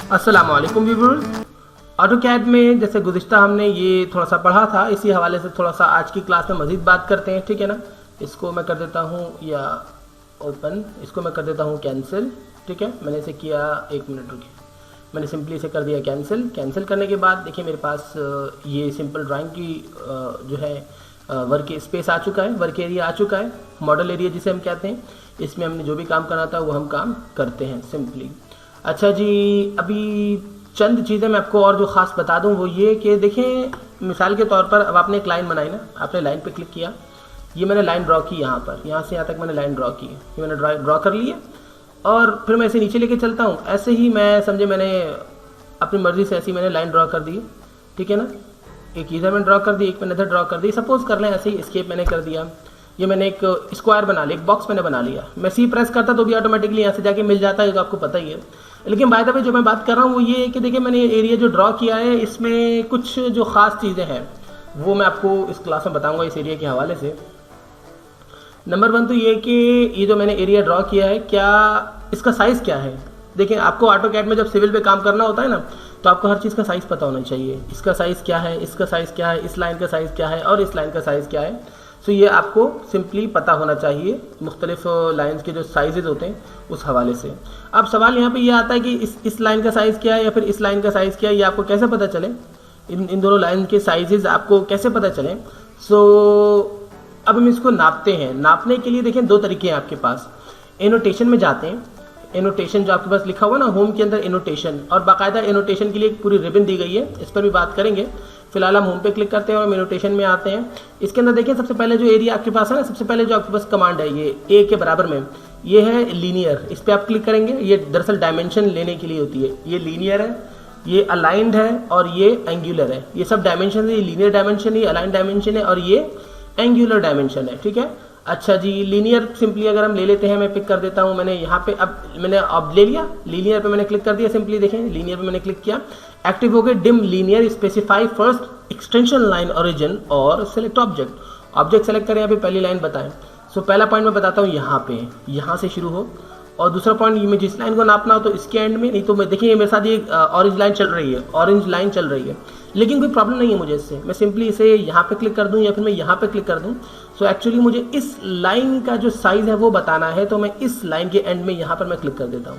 अस्सलाम वालेकुम viewers. AutoCAD में जैसे गुज़िश्ता हमने ये थोड़ा सा पढ़ा था, इसी हवाले से थोड़ा सा आज की क्लास में मज़ीद बात करते हैं, ठीक है ना। इसको मैं कर देता हूँ या ओपन, इसको मैं कर देता हूँ कैंसिल, ठीक है। मैंने इसे किया, एक मिनट रुकिए, मैंने सिंपली इसे कर दिया कैंसिल। कैंसिल करने के बाद देखिए मेरे पास ये सिंपल ड्राइंग की जो है वर्क स्पेस आ चुका है, वर्क एरिया आ चुका है, मॉडल एरिया जिसे हम कहते हैं। इसमें हमने जो भी काम करना था वो हम काम करते हैं सिंपली। अच्छा जी, अभी चंद चीज़ें मैं आपको और जो ख़ास बता दूं वो ये कि देखें, मिसाल के तौर पर अब आपने एक लाइन बनाई ना, आपने लाइन पे क्लिक किया, ये मैंने लाइन ड्रॉ की, यहाँ पर यहाँ से यहाँ तक मैंने लाइन ड्रॉ की, ये मैंने ड्रॉ कर ली है। और फिर मैं इसे नीचे लेके चलता हूँ, ऐसे ही मैं समझे मैंने अपनी मर्ज़ी से ऐसी मैंने लाइन ड्रॉ कर दी, ठीक है ना। एक इधर मैंने ड्रॉ कर दी, एक मैंने इधर ड्रॉ कर दी। सपोज़ कर लें ऐसे ही एस्केप मैंने कर दिया, ये मैंने एक स्क्वायर बना लिया, एक बॉक्स मैंने बना लिया। मैं सी प्रेस करता तो भी ऑटोमेटिकली यहाँ से जाके मिल जाता है, तो आपको पता ही है। लेकिन बाय द वे जो मैं बात कर रहा हूँ वो ये है कि देखिए मैंने एरिया जो ड्रॉ किया है इसमें कुछ जो ख़ास चीज़ें हैं वो मैं आपको इस क्लास में बताऊँगा इस एरिया के हवाले से। नंबर 1 तो ये कि ये जो मैंने एरिया ड्रॉ किया है, क्या इसका साइज़ क्या है। देखिए आपको ऑटोकैड में जब सिविल पे काम करना होता है ना, तो आपको हर चीज़ का साइज़ पता होना चाहिए। इसका साइज़ क्या है, इसका साइज़ क्या है, इस लाइन का साइज़ क्या है और इस लाइन का साइज़ क्या है। तो ये आपको सिंपली पता होना चाहिए मुख्तलिफ लाइंस के जो साइजेस होते हैं उस हवाले से। अब सवाल यहाँ पे ये आता है कि इस लाइन का साइज़ क्या है या फिर इस लाइन का साइज़ क्या है, ये आपको कैसे पता चले, इन दोनों लाइन के साइजेस आपको कैसे पता चले। अब हम इसको नापते हैं। नापने के लिए देखें 2 तरीके हैं आपके पास। एनोटेशन में जाते हैं, एनोटेशन जो आपके पास लिखा हुआ ना होम के अंदर एनोटेशन, और बाकायदा एनोटेशन के लिए एक पूरी रिबन दी गई है, इस पर भी बात करेंगे। फिलहाल हम होम पे क्लिक करते हैं और एनोटेशन में आते हैं। इसके अंदर देखिए सबसे पहले जो एरिया आपके पास है ना, सबसे पहले जो आपके पास कमांड है ये ए के बराबर में, ये है लीनियर। इस पर आप क्लिक करेंगे, ये दरअसल डायमेंशन लेने के लिए होती है। ये लीनियर है, ये अलाइंड है और ये एंगुलर है। ये सब डायमेंशन है, ये लीनियर डायमेंशन है, ये अलाइंड डायमेंशन है और ये एंगुलर डायमेंशन है, ठीक है। अच्छा जी, लीनियर सिंपली अगर हम ले लेते हैं, मैं पिक कर देता हूं। मैंने यहाँ पे अब ले लिया, लीनियर पे मैंने क्लिक कर दिया। सिंपली देखें लीनियर पे मैंने क्लिक किया, एक्टिव हो गए dim linear, specify first extension line origin और सिलेक्ट ऑब्जेक्ट सेलेक्ट करें। अभी पहली लाइन बताएं। सो पहला पॉइंट मैं बताता हूँ यहाँ पे, यहाँ से शुरू हो, और दूसरा पॉइंट ये जिस लाइन को नापना हो तो इसके एंड में, नहीं तो मैं देखिए मेरे साथ ये ऑरेंज लाइन चल रही है, ऑरेंज लाइन चल रही है, लेकिन कोई प्रॉब्लम नहीं है मुझे इससे। मैं सिंपली इसे यहाँ पे क्लिक कर दूँ या फिर मैं यहाँ पे क्लिक कर दूँ। सो एक्चुअली मुझे इस लाइन का जो साइज़ है वो बताना है, तो मैं इस लाइन के एंड में यहाँ पर मैं क्लिक कर देता हूँ।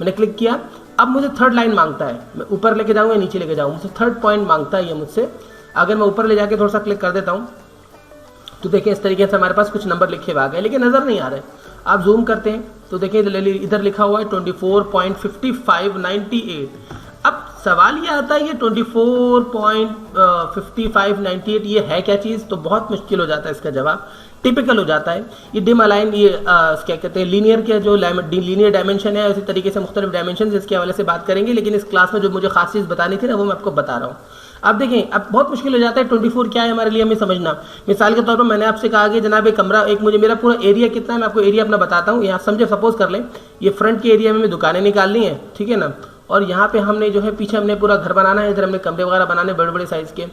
मैंने क्लिक किया, अब मुझे थर्ड लाइन मांगता है, मैं ऊपर लेके जाऊँ या नीचे लेके जाऊँ, मुझसे थर्ड पॉइंट मांगता है ये मुझसे। अगर मैं ऊपर ले जाके थोड़ा सा क्लिक कर देता हूँ तो देखिए इस तरीके से हमारे पास कुछ नंबर लिखे हुए आ गए, लेकिन नज़र नहीं आ रहे। आप जूम करते हैं तो देखिए इधर लिखा हुआ है 24.5598। अब सवाल ये आता है ये 24.5598 ये है क्या चीज़, तो बहुत मुश्किल हो जाता है इसका जवाब, टिपिकल हो जाता है। ये डिम अलाइन, ये क्या कहते हैं, लीनियर के जो लीनियर डायमेंशन है, उसी तरीके से मुख्तलिफ डायमेंशन इसके हवाले से बात करेंगे, लेकिन इस क्लास में जो मुझे खास चीज़ बतानी थी ना वो मैं आपको बता रहा हूँ। अब देखें, अब बहुत मुश्किल हो जाता है 24 क्या है हमारे लिए हमें समझना। मिसाल के तौर पर मैंने आपसे कहा कि जनाब एक कमरा, एक मुझे मेरा पूरा एरिया कितना है, मैं आपको एरिया अपना बताता हूँ। यहाँ समझे, सपोज कर लें ये फ्रंट के एरिया में दुकानें निकालनी है, ठीक है ना, और यहाँ पे हमने जो है पीछे हमने पूरा घर बनाना है, इधर हमने कमरे वगैरह बनाने बड़े बड़े साइज़ के।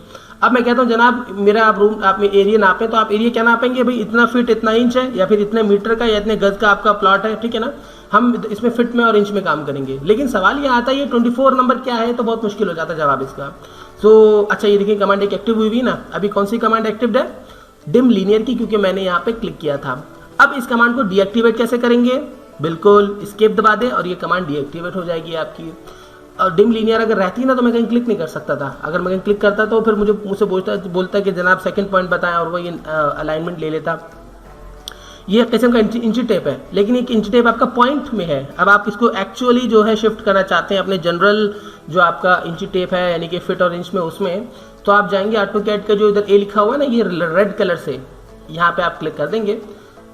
अब मैं कहता हूँ जनाब मेरा आप रूम, आप एरिया नापें, तो आप एरिया क्या नापेंगे भाई, इतना फीट इतना इंच है, या फिर इतने मीटर का या इतने गज का आपका प्लॉट है, ठीक है ना। हम इसमें फिट में और इंच में काम करेंगे, लेकिन सवाल ये आता है ये 24 नंबर क्या है, तो बहुत मुश्किल हो जाता है जवाब इसका। अच्छा ये देखिए कमांड एक एक्टिव हुई हुई ना, अभी कौन सी कमांड एक्टिव है, डिम लीनियर की, क्योंकि मैंने यहाँ पे क्लिक किया था। अब इस कमांड को डीएक्टिवेट कैसे करेंगे, बिल्कुल एस्केप दबा दें और ये कमांड डीएक्टिवेट हो जाएगी आपकी। और डिम लीनियर अगर रहती ना तो मैं कहीं क्लिक नहीं कर सकता था। अगर मैं कहीं क्लिक करता तो फिर मुझसे बोलता कि जनाब सेकंड पॉइंट बताएं, और वो ये अलाइनमेंट ले लेता। ये एक किस्म का इंची टेप है, लेकिन एक इंची टेप आपका पॉइंट में है। अब आप इसको एक्चुअली जो है शिफ्ट करना चाहते हैं अपने जनरल जो आपका इंची टेप है, यानी कि फिट और इंच में, उसमें तो आप जाएंगे ऑटोकैड का जो इधर ए लिखा हुआ है ना, ये रेड कलर से, यहाँ पे आप क्लिक कर देंगे।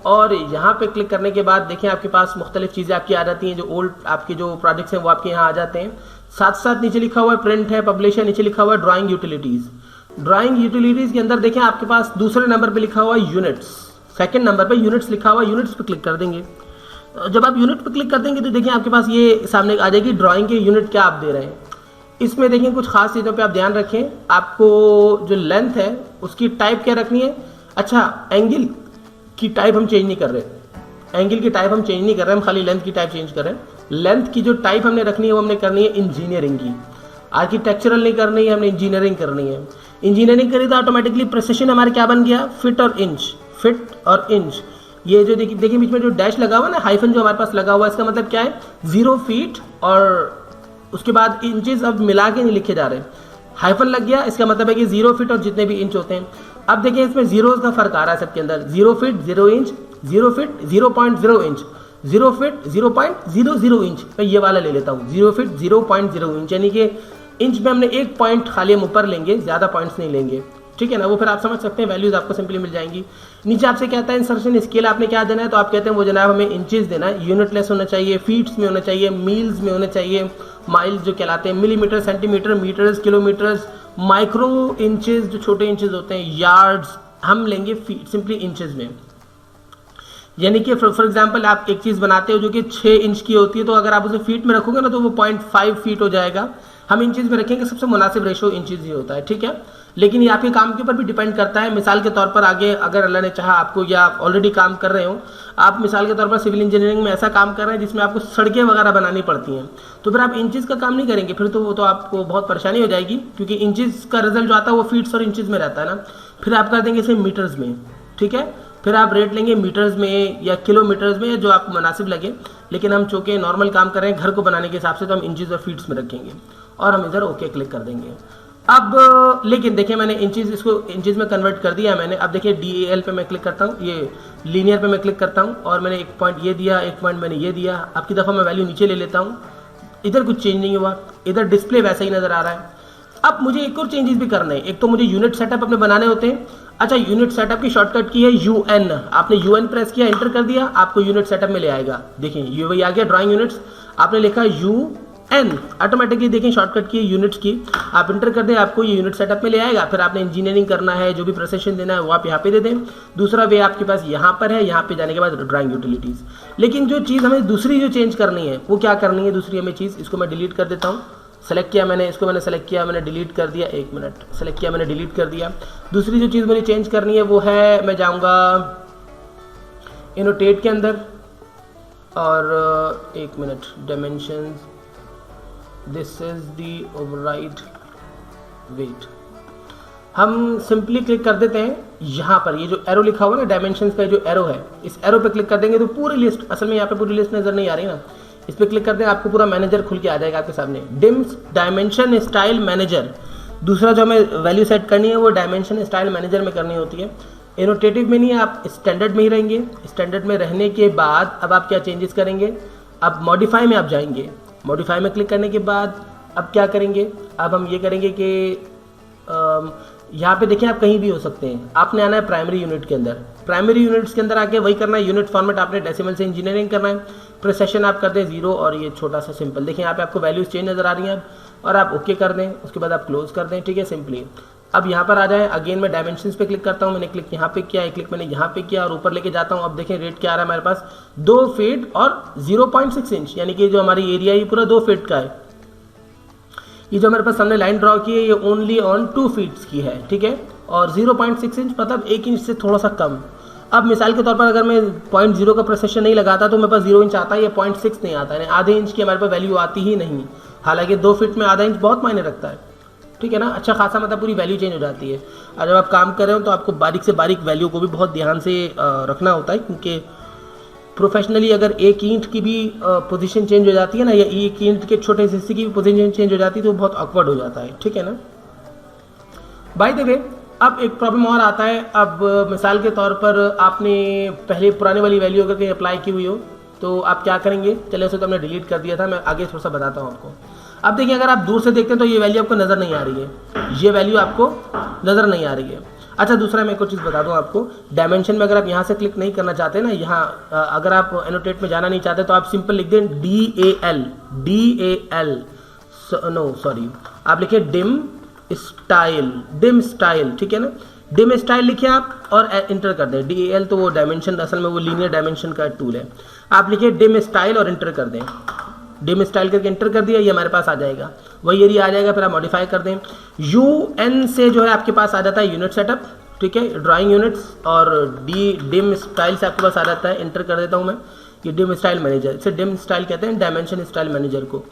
और यहाँ पे क्लिक करने के बाद देखिए आपके पास मुख्तलिफ चीज़ें आपकी आ जाती हैं, जो ओल्ड आपके जो प्रोडक्ट्स हैं वो आपके यहाँ आ जाते हैं। साथ साथ नीचे लिखा हुआ है प्रिंट है, पब्लिश है, नीचे लिखा हुआ है ड्राइंग यूटिलिटीज़। ड्राइंग यूटिलिटीज़ के अंदर देखें आपके पास दूसरे नंबर पे लिखा हुआ है यूनिट्स, सेकंड नंबर पे यूनिट्स लिखा हुआ है, यूनिट्स पे क्लिक कर देंगे। जब आप यूनिट पे क्लिक कर देंगे तो देखिए आपके पास ये सामने आ जाएगी ड्राइंग के यूनिट क्या आप दे रहे हैं। इसमें देखिए कुछ खास चीज़ों पे आप ध्यान रखें, आपको जो लेंथ है उसकी टाइप क्या रखनी है। अच्छा, एंगल की टाइप हम चेंज नहीं कर रहे, एंगल की टाइप हम चेंज नहीं कर रहे, हम खाली लेंथ की टाइप चेंज कर रहे हैं। लेंथ की जो टाइप हमने रखनी है वो हमने करनी है इंजीनियरिंग की, आर्किटेक्चरल नहीं करनी है, हमने इंजीनियरिंग करनी है। इंजीनियरिंग करी तो ऑटोमेटिकली प्रिसिशन हमारा क्या बन गया, फिट और इंच, फिट और इंच। ये जो देखिए बीच में जो डैश लगा हुआ ना, हाइफन जो हमारे पास लगा हुआ है, इसका मतलब क्या है, 0 फीट और उसके बाद इंचेस अब मिला के नहीं लिखे जा रहे, हाइफन लग गया, इसका मतलब है कि 0 फीट और जितने भी इंच होते हैं। अब देखिए इसमें जीरोस का फर्क आ रहा है सबके अंदर, 0 feet 0 inch, 0 feet 0.0 inch, 0 feet 0.00 inch. मैं ये वाला ले लेता हूँ, 0 फीट 0.0 इंच, यानी कि इंच में हमने एक पॉइंट खाली हम ऊपर लेंगे, ज़्यादा पॉइंट्स नहीं लेंगे, ठीक है ना। वो फिर आप समझ सकते हैं, वैल्यूज आपको सिंपली मिल जाएंगी। नीचे आपसे कहता है इंसर्शन स्केल आपने क्या देना है, तो आप कहते हैं वो जनाब हमें इंचेस देना है, यूनिटलेस होना चाहिए, फीट्स में होना चाहिए, मील्स में होना चाहिए, माइल्स जो कहलाते हैं, millimetre, centimetre, metres, kilometres, micro inches जो छोटे इंचेस होते हैं, यार्ड्स, हम लेंगे फीट, सिंपली इंचेस में। यानी कि फॉर एग्जांपल आप एक चीज़ बनाते हो जो कि 6 इंच की होती है, तो अगर आप उसे फीट में रखोगे ना तो वो 0.5 फीट हो जाएगा। हम इंचेस में रखेंगे, सबसे मुनासिब रेशो इंचेस ही होता है, ठीक है। लेकिन ये आपके काम के ऊपर भी डिपेंड करता है। मिसाल के तौर पर आगे अगर अल्लाह ने चाहा आपको, या आप ऑलरेडी काम कर रहे हो, आप मिसाल के तौर पर सिविल इंजीनियरिंग में ऐसा काम कर रहे हैं जिसमें आपको सड़कें वगैरह बनानी पड़ती हैं, तो फिर आप इंचेस का काम नहीं करेंगे, फिर तो वो तो आपको बहुत परेशानी हो जाएगी, क्योंकि इंचेस का रिजल्ट जो आता है वो फीट्स और इंचेस में रहता है ना। फिर आप कर देंगे इसे मीटर्स में, ठीक है। फिर आप रेट लेंगे मीटर्स में या किलोमीटर्स में, जो आपको मुनासिब लगे। लेकिन हम चूँकि नॉर्मल काम कर रहे हैं घर को बनाने के हिसाब से, तो हम इंचेस और फीट्स में रखेंगे और हम इधर ओके क्लिक कर देंगे। अब लेकिन देखिए मैंने इंचेस, इसको इंचेस में कन्वर्ट कर दिया मैंने। अब देखिए DAL पे मैं क्लिक करता हूँ, ये लीनियर पे मैं क्लिक करता हूँ और मैंने एक पॉइंट ये दिया, एक पॉइंट मैंने ये दिया। अब की दफ़ा मैं वैल्यू नीचे ले लेता हूँ, इधर कुछ चेंज नहीं हुआ, इधर डिस्प्ले वैसा ही नज़र आ रहा है। अब मुझे एक और चेंजेस भी करने हैं। एक तो मुझे यूनिट सेटअप अपने बनाने होते हैं। अच्छा, यूनिट सेटअप की शॉर्टकट की है UN। आपने UN प्रेस किया, एंटर कर दिया, आपको यूनिट सेटअप में ले आएगा। देखिए ये वही आ गया, ड्राइंग यूनिट्स, आपने लिखा UN, ऑटोमेटिकली देखें शॉर्टकट की यूनिट्स की, आप इंटर कर दें, आपको ये यूनिट सेटअप में ले आएगा। फिर आपने इंजीनियरिंग करना है, जो भी प्रेसेशन देना है वो आप यहाँ पे दे दें। दूसरा वे आपके पास यहाँ पर है, यहाँ पे जाने के बाद ड्राइंग यूटिलिटीज़। लेकिन जो चीज़ हमें दूसरी जो चेंज करनी है वो क्या करनी है, दूसरी हमें चीज़, इसको मैं डिलीट कर देता हूँ। सेलेक्ट किया मैंने, इसको मैंने सेलेक्ट किया, मैंने डिलीट कर दिया, एक मिनट, सेलेक्ट किया मैंने, डिलीट कर दिया। दूसरी जो चीज़ मुझे चेंज करनी है वो है, मैं जाऊँगा एनोटेट के अंदर और एक minute, dimensions, this is the override, wait, हम सिंपली क्लिक कर देते हैं यहाँ पर, ये जो एरो लिखा हुआ है ना, डायमेंशंस का जो एरो है, इस एरो पे क्लिक कर देंगे तो पूरी लिस्ट, असल में यहाँ पे पूरी लिस्ट नज़र नहीं आ रही ना, इस पर क्लिक करते हैं, आपको पूरा मैनेजर खुल के आ जाएगा आपके सामने, डिम डायमेंशन स्टाइल मैनेजर। दूसरा जो हमें वैल्यू सेट करनी है वो डायमेंशन स्टाइल मैनेजर में करनी होती है, एनोटेटिव में नहीं, आप स्टैंडर्ड में ही रहेंगे। स्टैंडर्ड में रहने के बाद अब आप क्या चेंजेस करेंगे, अब मॉडिफाई में आप जाएंगे, मॉडिफाई में क्लिक करने के बाद अब क्या करेंगे, अब हम ये करेंगे कि यहाँ पे देखिए आप कहीं भी हो सकते हैं, आपने आना है प्राइमरी यूनिट के अंदर, प्राइमरी यूनिट्स के अंदर आके वही करना है, यूनिट फॉर्मेट आपने डेसिमल से इंजीनियरिंग करना है, प्रिसेशन आप कर दें 0 और ये छोटा सा सिंपल, देखिए यहाँ पे आपको वैल्यूज चेंज नज़र आ रही हैं और आप ओके कर दें, उसके बाद आप क्लोज कर दें, ठीक है, सिंपली। अब यहाँ पर आ जाए, अगेन मैं डायमेंशंस पे क्लिक करता हूँ, मैंने क्लिक यहाँ पे किया, एक क्लिक मैंने यहाँ पे किया और ऊपर लेके जाता हूँ। अब देखें रेट क्या आ रहा है हमारे पास, 2 फीट और 0.6 इंच, यानी कि जो हमारी एरिया ये पूरा 2 फीट का है। ये जो हमारे पास हमने लाइन ड्रॉ की है ये ओनली ऑन 2 फीट्स की है, ठीक है, और 0.6 इंच मतलब 1 इंच से थोड़ा सा कम। अब मिसाल के तौर पर अगर मैं 0.0 का प्रेसिशन नहीं लगाता तो मेरे पास 0 इंच आता है या 0.6 नहीं आता है, आधे इंच की हमारे पास वैल्यू आती ही नहीं। हालांकि 2 फीट में आधा इंच बहुत मायने रखता है, ठीक है ना, अच्छा खासा मतलब पूरी वैल्यू चेंज हो जाती है। और जब आप काम कर रहे हो तो आपको बारीक से बारीक वैल्यू को भी बहुत ध्यान से रखना होता है, क्योंकि प्रोफेशनली अगर एक ईंट की भी पोजीशन चेंज हो जाती है ना, या एक ईंट के छोटे हिस्से की भी पोजीशन चेंज हो जाती है तो बहुत ऑकवर्ड हो जाता है, ठीक है ना। बाय द वे अब एक प्रॉब्लम और आता है, अब मिसाल के तौर पर आपने पहले पुराने वाली वैल्यू अगर कहीं अप्लाई की हुई हो तो आप क्या करेंगे, चले उसे तो हमने डिलीट कर दिया था, मैं आगे थोड़ा सा बताता हूँ आपको। अब देखिए अगर आप दूर से देखते हैं तो ये वैल्यू आपको नज़र नहीं आ रही है, ये वैल्यू आपको नज़र नहीं आ रही है। अच्छा, दूसरा मैं कुछ चीज़ बता दूं आपको, डायमेंशन में अगर आप यहाँ से क्लिक नहीं करना चाहते ना, यहाँ अगर आप एनोटेट में जाना नहीं चाहते तो आप सिंपल लिख दें DAL, नो सॉरी, आप लिखिए डिम स्टाइल, ठीक है ना, डिम स्टाइल लिखिए आप और इंटर कर दें। DAL तो वो डायमेंशन, असल में वो लीनियर डायमेंशन का टूल है, आप लिखिए डिम स्टाइल और इंटर कर दें। डिम स्टाइल करके इंटर कर दिया, ये हमारे पास आ जाएगा, वही एरिया आ जाएगा। फिर आप मॉडिफाई कर दें, UN से जो है आपके पास आ जाता है यूनिट सेटअप, ठीक है, ड्राइंग यूनिट्स, और डिम स्टाइल से आपके पास आ जाता है, इंटर कर देता हूँ मैं। ये डिम स्टाइल मैनेजर, इसे डिम स्टाइल कहते हैं, डायमेंशन स्टाइल मैनेजर को।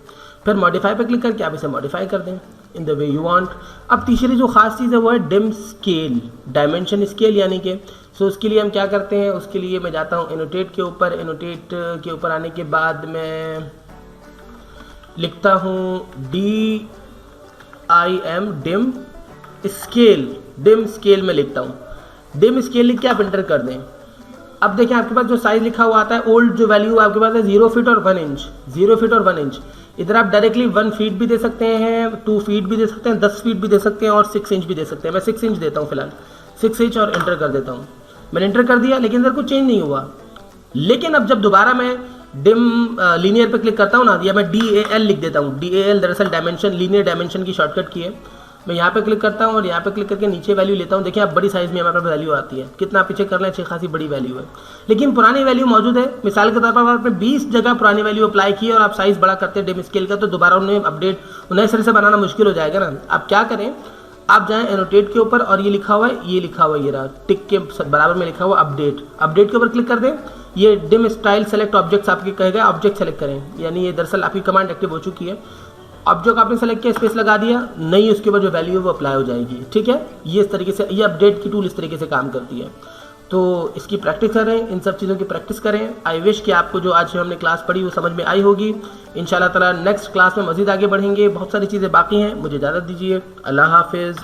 फिर मॉडिफाई पे क्लिक करके आप इसे मॉडिफाई कर दें in the way you want. अब तीसरी जो खास चीज़ है वो है डिम स्केल, डायमेंशन स्केल यानी कि सो उसके लिए हम क्या करते हैं, उसके लिए मैं जाता हूँ एनोटेट के ऊपर। एनोटेट के ऊपर आने के बाद मैं लिखता हूँ DIM dim scale, dim scale में लिखता हूँ। डिम स्केल लिख के आप एंटर कर दें। अब देखें आपके पास जो साइज लिखा हुआ आता है, ओल्ड जो वैल्यू आपके पास है 0 फीट और 1 इंच, 0 फीट और 1 इंच। इधर आप डायरेक्टली 1 फीट भी दे सकते हैं, 2 फीट भी दे सकते हैं, 10 फीट भी दे सकते हैं और 6 इंच भी दे सकते हैं। मैं 6 इंच देता हूँ फिलहाल, 6 इंच और एंटर कर देता हूँ। मैंने एंटर कर दिया लेकिन इधर कुछ चेंज नहीं हुआ। लेकिन अब जब दोबारा मैं डिम लीनियर पे क्लिक करता हूँ ना, या मैं DAL लिख देता हूँ। DAL दरअसल डायमेंशन, लीनियर डायमेंशन की शॉर्टकट की है। मैं यहाँ पे क्लिक करता हूँ और यहाँ पे क्लिक करके नीचे वैल्यू लेता हूँ। देखिए आप बड़ी साइज़ में हमारे पास वैल्यू आती है, कितना पीछे कर लें अच्छी खासी बड़ी वैल्यू है, लेकिन पुरानी वैल्यू मौजूद है। मिसाल के तौर पर आपने 20 जगह पुरानी वैल्यू अप्लाई की और आप साइज़ बड़ा करते हैं डिम स्केल का, तो दोबारा उन्हें अपडेट नए सिरे से बनाना मुश्किल हो जाएगा ना। आप क्या करें, आप जाएं एनोटेट के ऊपर और ये लिखा हुआ है, ये लिखा हुआ है, ये रहा टिक के बराबर में लिखा हुआ अपडेट। अपडेट के ऊपर क्लिक कर दें। ये डिम स्टाइल सेलेक्ट ऑब्जेक्ट्स आपके कहेगा, ऑब्जेक्ट सेलेक्ट करें, यानी ये दरअसल आपकी कमांड एक्टिव हो चुकी है। ऑब्जेक्ट आपने सेलेक्ट किया, स्पेस लगा दिया, नई उसके बाद जो वैल्यू है वो अप्लाई हो जाएगी। ठीक है, ये इस तरीके से, ये अपडेट की टूल इस तरीके से काम करती है। तो इसकी प्रैक्टिस करें, इन सब चीज़ों की प्रैक्टिस करें। आई विश कि आपको जो आज हमने क्लास पढ़ी वो समझ में आई होगी। इंशाल्लाह ताला नेक्स्ट क्लास में मज़ीद आगे बढ़ेंगे, बहुत सारी चीज़ें बाकी हैं। मुझे इजाज़त दीजिए, अल्लाह हाफिज़।